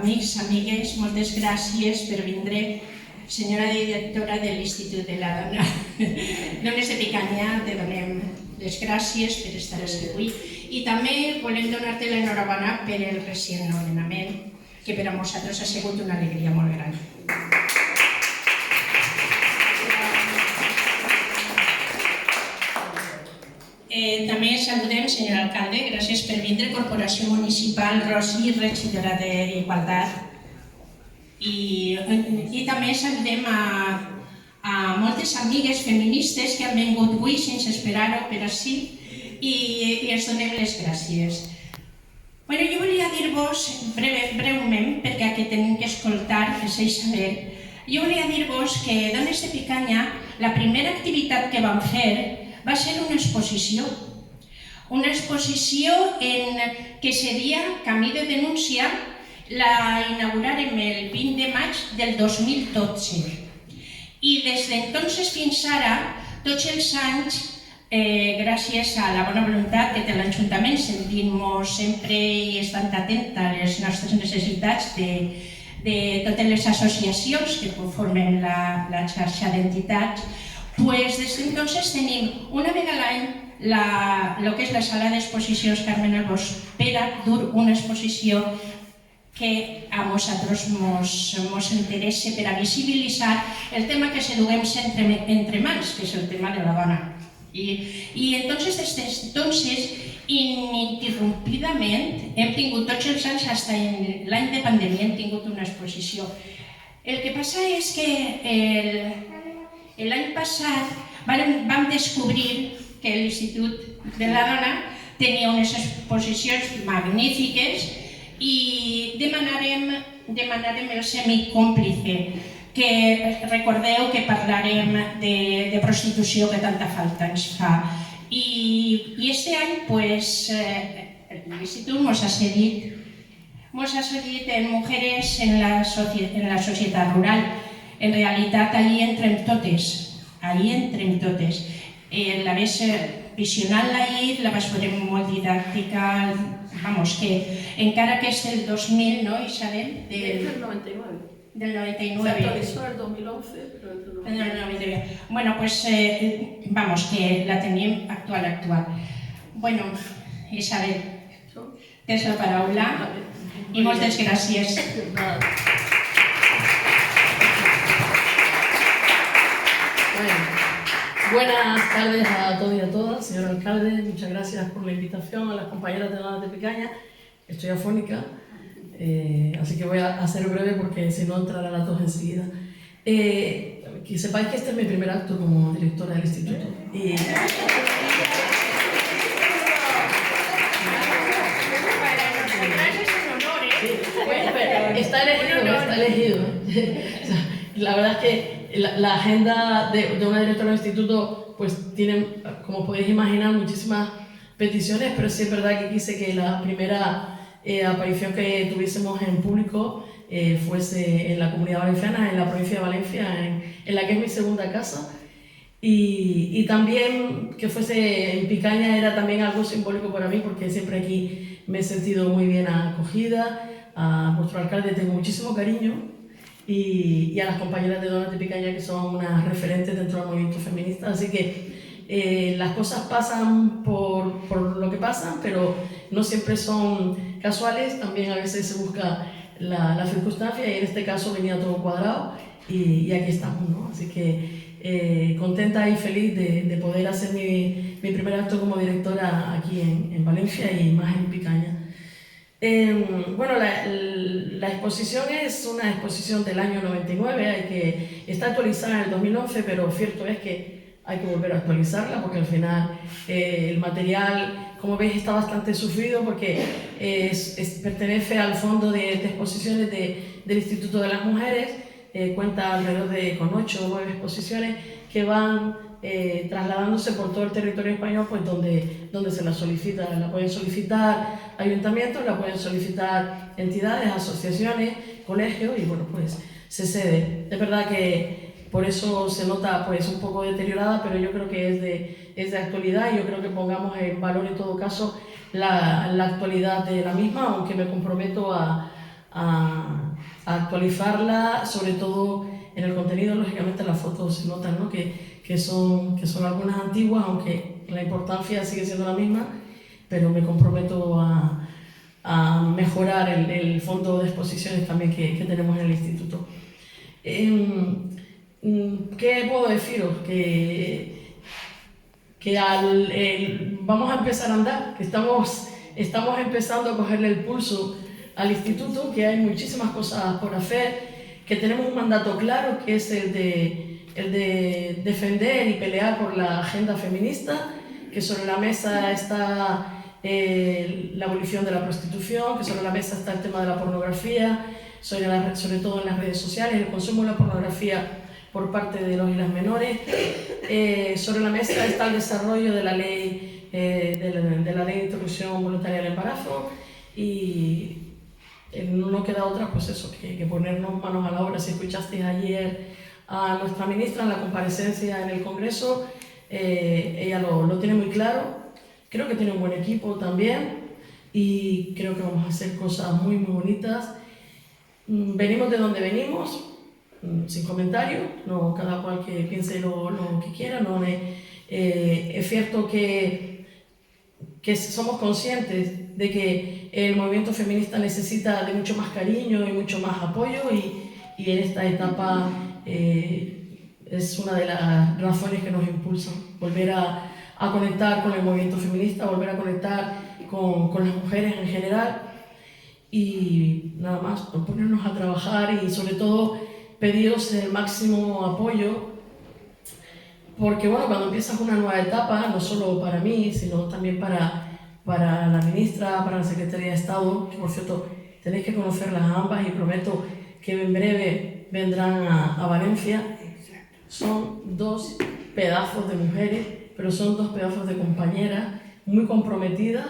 amics, amigues, moltes gràcies per vindre. Senyora directora de l'Institut de la Dona, Dones de Picanya, te donem les gràcies per estar aquí avui i també volem donar-te l'enhorabona per el recent nomenament, que per a nosaltres ha sigut una alegria molt gran. També saludem, senyor alcalde, gràcies per vindre, Corporació Municipal, Rosi, regidora d'Igualtat. I també saludem a moltes amigues feministes que han vingut avui sense esperar-ho per ací i els donem les gràcies. Jo volia dir-vos breument, perquè aquí tenim que escoltar, que sé saber, jo volia dir-vos que Dones de Picanya, la primera activitat que vam fer va ser una exposició que seria Camí de Denúncia. La inaugurarem el 20 de maig del 2012 i des d'entonces fins ara, tots els anys, gràcies a la bona voluntat que té l'Ajuntament, sentint-nos sempre i estant atents a les nostres necessitats de totes les associacions que conformen la xarxa d'entitats, des d'entonces tenim una vegada a l'any el que és la sala d'exposicions Carmen Albós per a dur una exposició que a nosaltres ens interessa per a visibilitzar el tema que se duguem entre mans, que és el tema de la dona. I entonces, des d'entonces, ininterrompidament, hem tingut tots els anys, fins l'any de pandèmia, hem tingut una exposició. El que passa és que l'any passat vam descobrir que l'Institut de la Dona tenia unes exposicions magnífiques i demanarem el semicòmplice, que recordeu que parlarem de prostitució que tanta falta ens fa. I este any l'Institut ens ha cedit en Mujeres en la Societat Rural. En realitat, allí entrem totes. La vaig visionant-la ahir, la vaig veure molt didàctica, que encara que és del 2000, no, Isabel? Del 99. Del 99. Se actualizó en el 2011, pero en el 99. Bueno, que la tenim actual. Bueno, Isabel, tens la paraula i moltes gràcies. Buenas tardes a todos y a todas, señor alcalde, muchas gracias por la invitación, a las compañeras de Donas de Picanya. Estoy afónica, así que voy a ser breve porque si no entrará la tos enseguida. Que sepáis que este es mi primer acto como directora del instituto. Está elegido. La verdad es que la agenda de una directora del instituto pues tiene, como podéis imaginar, muchísimas peticiones, pero sí es verdad que quise que la primera aparición que tuviésemos en público fuese en la Comunidad Valenciana, en la provincia de Valencia, en la que es mi segunda casa, y también que fuese en Picanya era también algo simbólico para mí, porque siempre aquí me he sentido muy bien acogida. A vuestro alcalde tengo muchísimo cariño, y a las compañeras de Donas de Picanya, que son unas referentes dentro del movimiento feminista. Así que las cosas pasan por lo que pasan, pero no siempre son casuales, también a veces se busca la circunstancia, y en este caso venía todo cuadrado y aquí estamos, ¿no? Así que contenta y feliz de poder hacer mi primer acto como directora aquí en Valencia y más en Picanya. La exposición es una exposición del año 99, está actualizada en el 2011, pero cierto es que hay que volver a actualizarla porque al final el material, como veis, está bastante sufrido porque pertenece al fondo de exposiciones del Instituto de las Mujeres, cuenta alrededor con 8 o 9 exposiciones que van trasladándose por todo el territorio español, pues donde se la solicita. La pueden solicitar ayuntamientos, la pueden solicitar entidades, asociaciones, colegios, y bueno, pues se cede. Es verdad que por eso se nota pues un poco deteriorada, pero yo creo que es de actualidad, y yo creo que pongamos en valor en todo caso la actualidad de la misma, aunque me comprometo a actualizarla, sobre todo en el contenido. Lógicamente las fotos se notan, ¿no? que son algunas antiguas, aunque la importancia sigue siendo la misma, pero me comprometo a mejorar el fondo de exposiciones también que tenemos en el instituto. ¿Qué puedo deciros? Vamos a empezar a andar, que estamos empezando a cogerle el pulso al instituto, que hay muchísimas cosas por hacer, que tenemos un mandato claro, que es el de defender y pelear por la agenda feminista, que sobre la mesa está la abolición de la prostitución, que sobre la mesa está el tema de la pornografía, sobre todo en las redes sociales, el consumo de la pornografía por parte de los y las menores. Sobre la mesa está el desarrollo de la ley de interrupción voluntaria del embarazo, y no queda otra, pues eso, que ponernos manos a la obra. Si escuchasteis ayer a nuestra ministra en la comparecencia en el Congreso, ella lo tiene muy claro. Creo que tiene un buen equipo también, y creo que vamos a hacer cosas muy bonitas. Venimos de donde venimos, sin comentarios, no, cada cual que piense lo que quiera. No, es cierto que somos conscientes de que el movimiento feminista necesita de mucho más cariño y mucho más apoyo, y en esta etapa es una de las razones que nos impulsan volver a conectar con el movimiento feminista, volver a conectar con las mujeres en general, y nada más, ponernos a trabajar y sobre todo pediros el máximo apoyo, porque bueno, cuando empiezas una nueva etapa, no solo para mí, sino también para la ministra, para la Secretaría de Estado, que por cierto tenéis que conocerlas a ambas y prometo que en breve vendrán a Valencia. Son dos pedazos de mujeres, pero son dos pedazos de compañeras muy comprometidas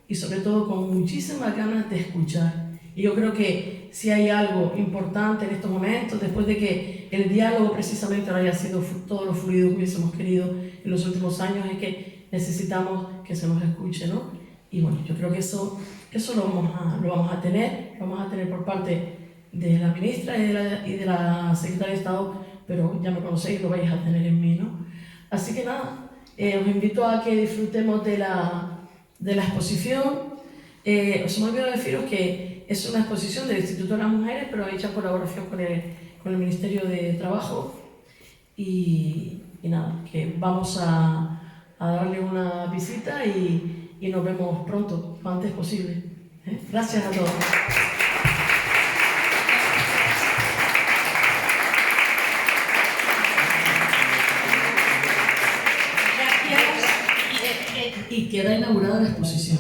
y sobre todo con muchísimas ganas de escuchar. Y yo creo que si hay algo importante en estos momentos, después de que el diálogo precisamente no haya sido todo lo fluido que hubiésemos querido en los últimos años, es que necesitamos que se nos escuche, ¿no? Y bueno, yo creo que eso lo vamos a tener por parte de la ministra y de la Secretaria de Estado, pero ya me conocéis, lo vais a tener en mí, ¿no? Así que nada, os invito a que disfrutemos de la exposición. Os me olvidó deciros que es una exposición del Instituto de las Mujeres, pero hecha en colaboración con el Ministerio de Trabajo, y nada, que vamos a darle una visita y nos vemos pronto, lo antes posible. Gracias a todos. Y queda inaugurada la exposición.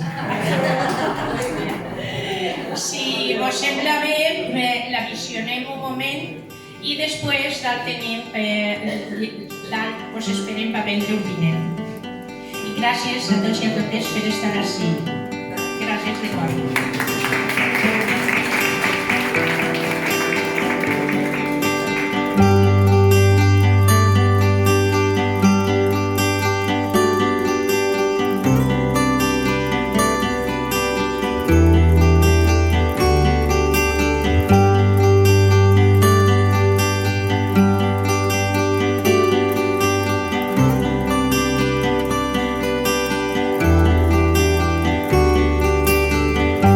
Si vos sembla bé, la visionem un moment i després pues esperem va vendre un vinet. I gràcies a tots i a totes per estar ací. Gràcies de cor.